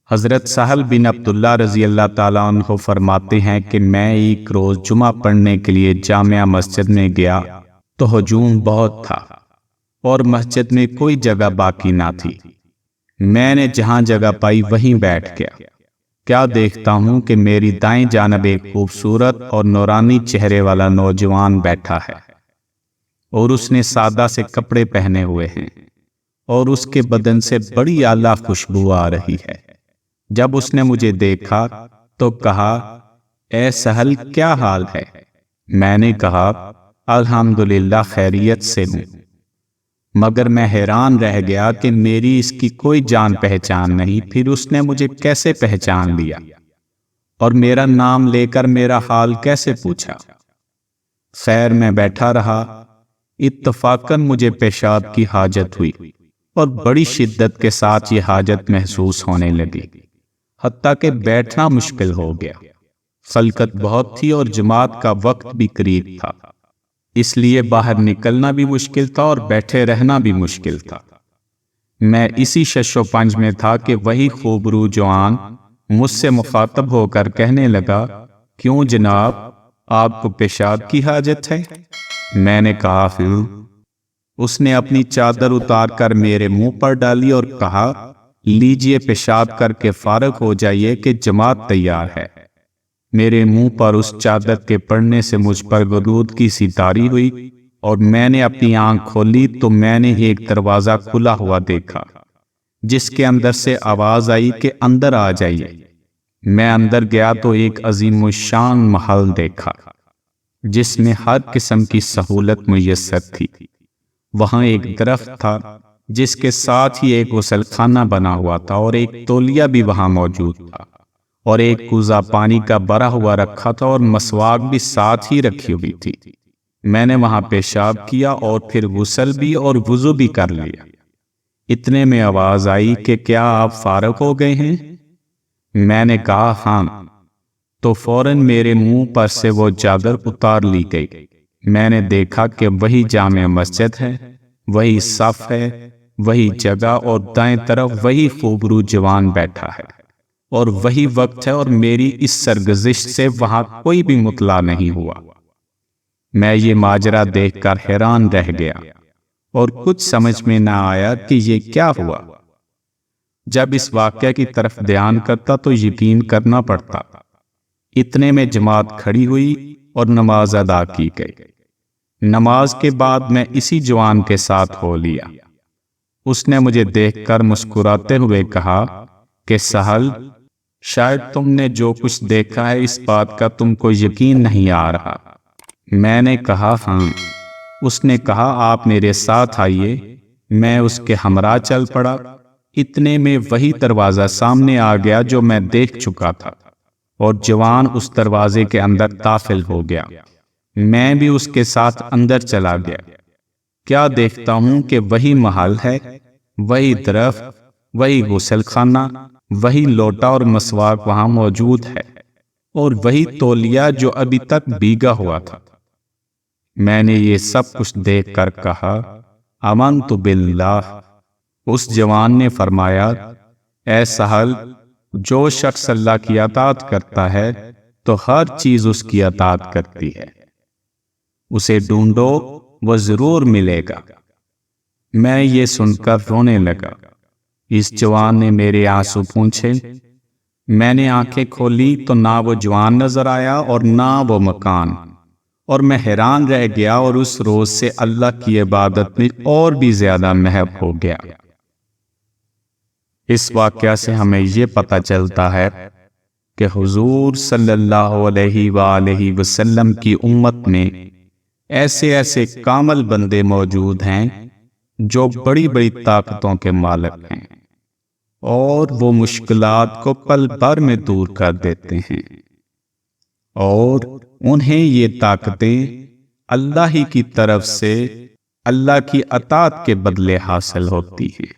حضرت سہل بن عبداللہ رضی اللہ تعالیٰ عنہ فرماتے ہیں کہ میں ایک روز جمعہ پڑھنے کے لیے جامع مسجد میں گیا تو ہجوم بہت تھا اور مسجد میں کوئی جگہ باقی نہ تھی۔ میں نے جہاں جگہ پائی وہیں بیٹھ گیا۔ کیا دیکھتا ہوں کہ میری دائیں جانب ایک خوبصورت اور نورانی چہرے والا نوجوان بیٹھا ہے، اور اس نے سادہ سے کپڑے پہنے ہوئے ہیں، اور اس کے بدن سے بڑی اعلیٰ خوشبو آ رہی ہے۔ جب اس نے مجھے دیکھا تو کہا، اے سہل، کیا حال ہے؟ میں نے کہا، الحمدللہ خیریت سے ہوں، مگر میں حیران رہ گیا کہ میری اس کی کوئی جان پہچان نہیں۔ پھر اس نے مجھے کیسے پہچان لیا اور میرا نام لے کر میرا حال کیسے پوچھا؟ خیر، میں بیٹھا رہا۔ اتفاقاً مجھے پیشاب کی حاجت ہوئی اور بڑی شدت کے ساتھ یہ حاجت محسوس ہونے لگی، حتیٰ کہ بیٹھنا مشکل ہو گیا۔ خلقت بہت تھی اور جماعت کا وقت بھی قریب تھا، اس لیے باہر نکلنا بھی مشکل تھا اور بیٹھے رہنا بھی مشکل تھا۔ میں اسی شش و پنج میں تھا کہ وہی خوبرو جوان مجھ سے مخاطب ہو کر کہنے لگا، کیوں جناب، آپ کو پیشاب کی حاجت ہے؟ میں نے کہا، ہاں۔ اس نے اپنی چادر اتار کر میرے منہ پر ڈالی اور کہا، لیجئے پیشاب کر کے فارغ ہو جائیے کہ جماعت تیار ہے۔ میرے منہ پر اس چادر کے پڑنے سے مجھ پر غدود کی سی طاری ہوئی، اور میں نے اپنی آنکھ کھولی تو میں نے ایک دروازہ کھلا ہوا دیکھا، جس کے اندر سے آواز آئی کہ اندر آ جائیے۔ میں اندر گیا تو ایک عظیم الشان محل دیکھا، جس میں ہر قسم کی سہولت میسر تھی۔ وہاں ایک درخت تھا جس کے ساتھ ہی ایک غسل خانہ بنا ہوا تھا، اور ایک تولیہ بھی وہاں موجود تھا، اور ایک کوزہ پانی کا بھرا ہوا رکھا تھا، اور مسواک بھی ساتھ ہی رکھی ہوئی تھی۔ میں نے وہاں پیشاب کیا اور پھر غسل بھی اور وضو بھی کر لیا۔ اتنے میں آواز آئی کہ کیا آپ فارغ ہو گئے ہیں؟ میں نے کہا، ہاں۔ تو فوراً میرے منہ پر سے وہ چادر اتار لی گئی۔ میں نے دیکھا کہ وہی جامع مسجد ہے، وہی صف ہے، وہی جگہ، اور دائیں طرف وہی خوبرو جوان بیٹھا ہے، اور وہی وقت ہے، اور میری اس سرگزشت سے وہاں کوئی بھی مطلع نہیں ہوا۔ میں یہ ماجرا دیکھ کر حیران رہ گیا اور کچھ سمجھ میں نہ آیا کہ یہ کیا ہوا۔ جب اس واقعہ کی طرف دھیان کرتا تو یقین کرنا پڑتا۔ اتنے میں جماعت کھڑی ہوئی اور نماز ادا کی گئی۔ نماز کے بعد میں اسی جوان کے ساتھ ہو لیا۔ اس نے مجھے دیکھ کر مسکراتے ہوئے کہا کہ سہل، شاید تم نے جو کچھ دیکھا ہے اس بات کا تم کو یقین نہیں آ رہا۔ میں نے کہا، ہاں۔ اس نے کہا، آپ میرے ساتھ آئیے۔ میں اس کے ہمراہ چل پڑا۔ اتنے میں وہی دروازہ سامنے آ گیا جو میں دیکھ چکا تھا، اور جوان اس دروازے کے اندر داخل ہو گیا۔ میں بھی اس کے ساتھ اندر چلا گیا۔ کیا دیکھتا ہوں کہ وہی محل ہے، وہی درخت، وہی غسل خانہ، وہی لوٹا اور مسواک وہاں موجود ہے، اور وہی تولیہ جو ابھی تک بھیگا ہوا تھا۔ میں نے یہ سب کچھ دیکھ کر کہا، آمنت باللہ۔ اس جوان نے فرمایا، اے سہل، جو شخص اللہ کی اطاعت کرتا ہے تو ہر چیز اس کی اطاعت کرتی ہے۔ اسے ڈھونڈو، وہ ضرور ملے گا۔ میں یہ سن کر رونے لگا۔ اس جوان نے میرے آنسو پونچھے۔ میں نے آنکھیں کھولی تو نہ وہ جوان نظر آیا اور نہ وہ مکان، اور میں حیران رہ گیا، اور اس روز سے اللہ کی عبادت میں اور بھی زیادہ محب ہو گیا۔ اس واقعہ سے ہمیں یہ پتہ چلتا ہے کہ حضور صلی اللہ علیہ وآلہ وسلم کی امت میں ایسے ایسے کامل بندے موجود ہیں جو بڑی بڑی طاقتوں کے مالک ہیں، اور وہ مشکلات کو پل بھر میں دور کر دیتے ہیں، اور انہیں یہ طاقتیں اللہ ہی کی طرف سے اللہ کی اطاعت کے بدلے حاصل ہوتی ہیں۔